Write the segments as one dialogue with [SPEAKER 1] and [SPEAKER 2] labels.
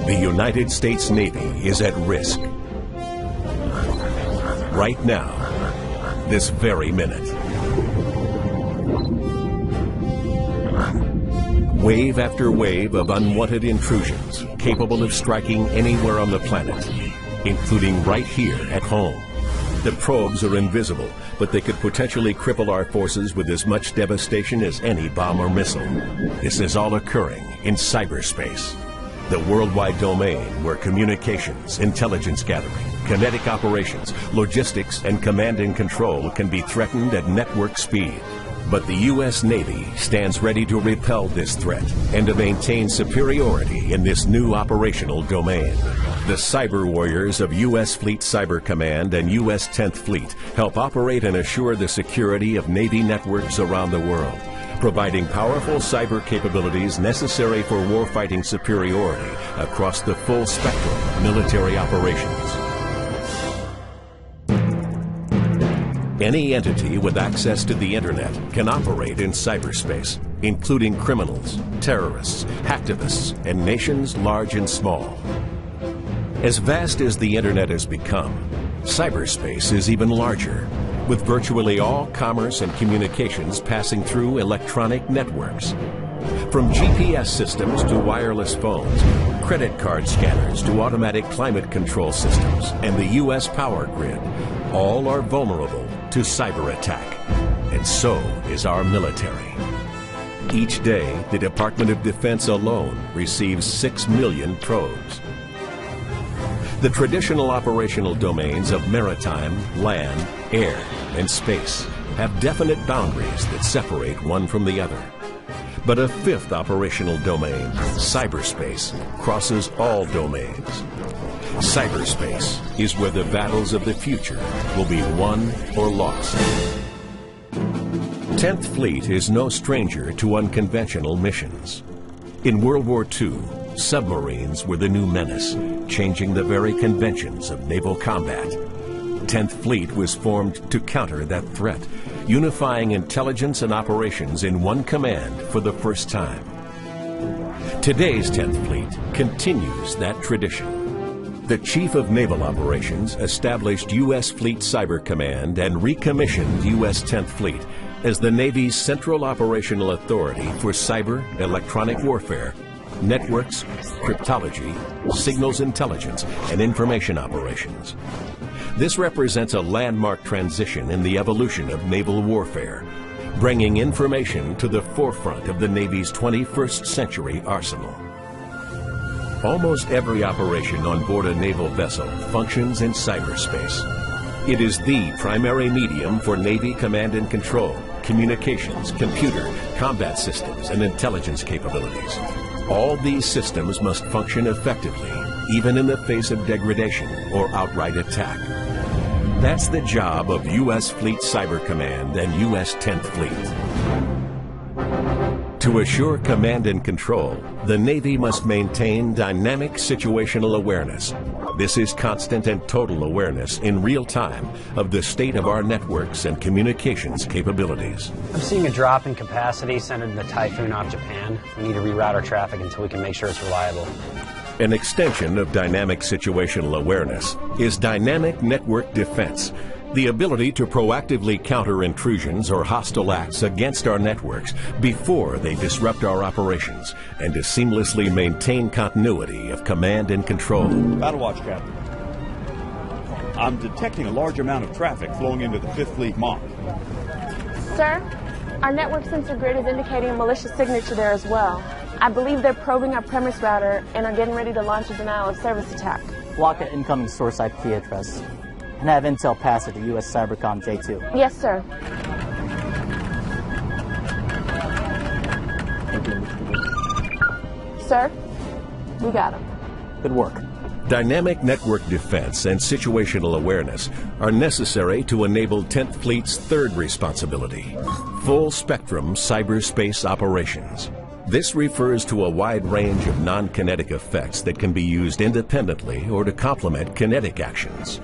[SPEAKER 1] The United States Navy is at risk. Right now, this very minute. Wave after wave of unwanted intrusions capable of striking anywhere on the planet, including right here at home. The probes are invisible, but they could potentially cripple our forces with as much devastation as any bomb or missile. This is all occurring in cyberspace, the worldwide domain where communications, intelligence gathering, kinetic operations, logistics, and command and control can be threatened at network speed. But the U.S. Navy stands ready to repel this threat and to maintain superiority in this new operational domain. The cyber warriors of U.S. Fleet Cyber Command and U.S. 10th Fleet help operate and assure the security of Navy networks around the world, providing powerful cyber capabilities necessary for warfighting superiority across the full spectrum of military operations. Any entity with access to the internet can operate in cyberspace, including criminals, terrorists, hacktivists, and nations large and small. As vast as the internet has become, cyberspace is even larger, with virtually all commerce and communications passing through electronic networks. From GPS systems to wireless phones, credit card scanners to automatic climate control systems, and the U.S. power grid, all are vulnerable to cyber attack. And so is our military. Each day, the Department of Defense alone receives 6 million probes. The traditional operational domains of maritime, land, air, and space have definite boundaries that separate one from the other. But a fifth operational domain, cyberspace, crosses all domains. Cyberspace is where the battles of the future will be won or lost. 10th Fleet is no stranger to unconventional missions. In World War II, submarines were the new menace, changing the very conventions of naval combat. 10th Fleet was formed to counter that threat, unifying intelligence and operations in one command for the first time. Today's 10th Fleet continues that tradition. The Chief of Naval Operations established U.S. Fleet Cyber Command and recommissioned U.S. 10th Fleet as the Navy's central operational authority for cyber, electronic warfare, networks, cryptology, signals intelligence, and information operations. This represents a landmark transition in the evolution of naval warfare, bringing information to the forefront of the Navy's 21st century arsenal. Almost every operation on board a naval vessel functions in cyberspace. It is the primary medium for Navy command and control, communications, computer, combat systems, and intelligence capabilities. All these systems must function effectively, even in the face of degradation or outright attack. That's the job of U.S. Fleet Cyber Command and U.S. 10th Fleet. To assure command and control, the Navy must maintain dynamic situational awareness. This is constant and total awareness in real time of the state of our networks and communications capabilities.
[SPEAKER 2] I'm seeing a drop in capacity centered in the Typhoon off Japan. We need to reroute our traffic until we can make sure it's reliable.
[SPEAKER 1] An extension of dynamic situational awareness is dynamic network defense, the ability to proactively counter intrusions or hostile acts against our networks before they disrupt our operations, and to seamlessly maintain continuity of command and control.
[SPEAKER 3] Battlewatch, Captain. I'm detecting a large amount of traffic flowing into the 5th Fleet MOC.
[SPEAKER 4] Sir, our network sensor grid is indicating a malicious signature there as well. I believe they're probing our premise router and are getting ready to launch a denial of service attack.
[SPEAKER 5] Block the incoming source IP address and have intel pass it to U.S. Cybercom J2.
[SPEAKER 4] Yes, sir. Sir, we got him.
[SPEAKER 5] Good work.
[SPEAKER 1] Dynamic network defense and situational awareness are necessary to enable 10th Fleet's third responsibility, full-spectrum cyberspace operations. This refers to a wide range of non-kinetic effects that can be used independently or to complement kinetic actions.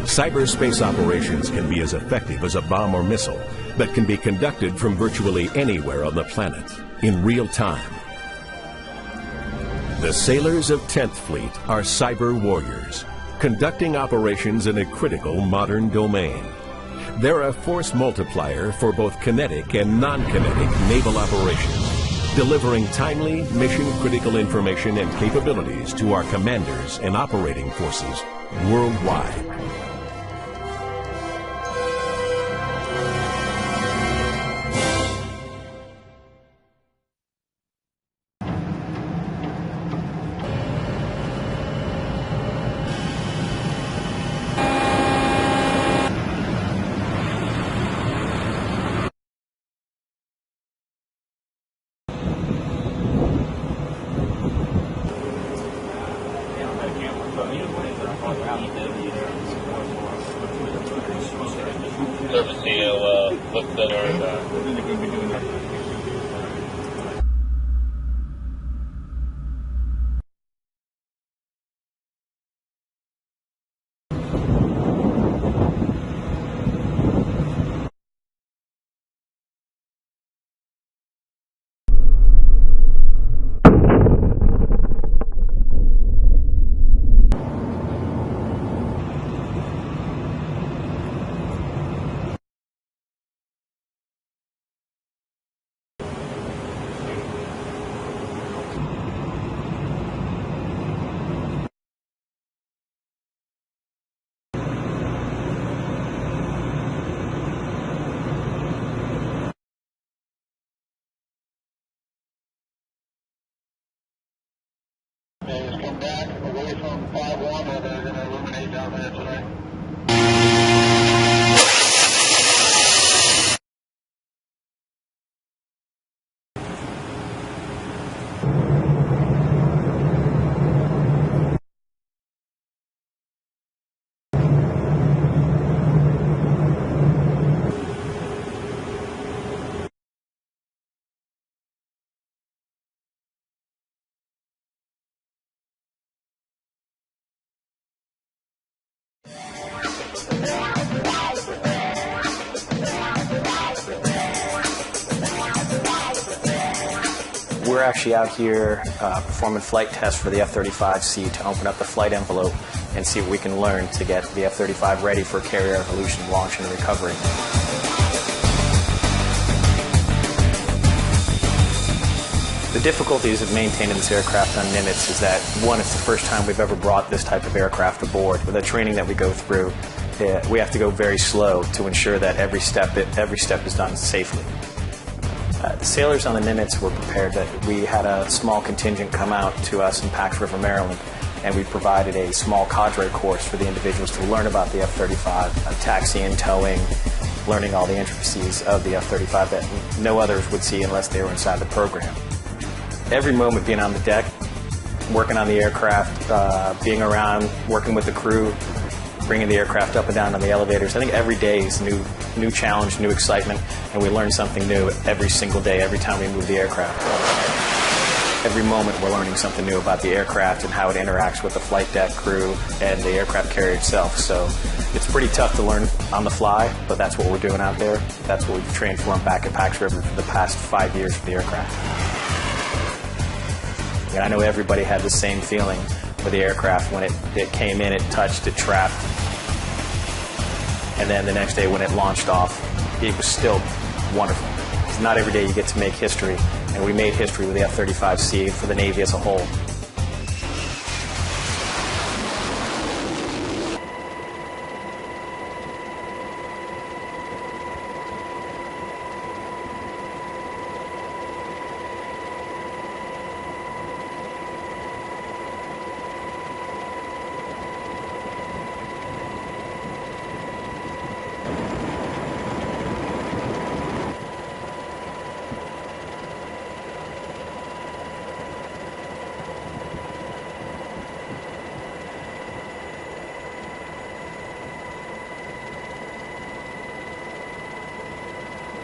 [SPEAKER 1] Cyberspace operations can be as effective as a bomb or missile, but can be conducted from virtually anywhere on the planet in real time. The sailors of 10th Fleet are cyber warriors, conducting operations in a critical modern domain. They're a force multiplier for both kinetic and non-kinetic naval operations, delivering timely, mission-critical information and capabilities to our commanders and operating forces worldwide.
[SPEAKER 6] Service look better. Come back away from 5-1, or they're going to illuminate down there tonight.
[SPEAKER 2] We're actually out here performing flight tests for the F-35C to open up the flight envelope and see what we can learn to get the F-35 ready for carrier evolution, launch, and recovery. The difficulties of maintaining this aircraft on Nimitz is that, one, it's the first time we've ever brought this type of aircraft aboard. With the training that we go through, we have to go very slow to ensure that every step is done safely. The sailors on the Nimitz were prepared that we had a small contingent come out to us in Pax River, Maryland, and we provided a small cadre course for the individuals to learn about the F-35, taxiing, towing, learning all the intricacies of the F-35 that no others would see unless they were inside the program. Every moment being on the deck, working on the aircraft, being around, working with the crew, bringing the aircraft up and down on the elevators. I think every day is new challenge, new excitement, and we learn something new every single day, every time we move the aircraft. Every moment we're learning something new about the aircraft and how it interacts with the flight deck crew and the aircraft carrier itself. So it's pretty tough to learn on the fly, but that's what we're doing out there. That's what we've trained for back at Pax River for the past 5 years for the aircraft. And I know everybody had the same feeling with the aircraft when it came in, it touched, it trapped. And then the next day when it launched off, it was still wonderful. It's not every day you get to make history, and we made history with the F-35C for the Navy as a whole.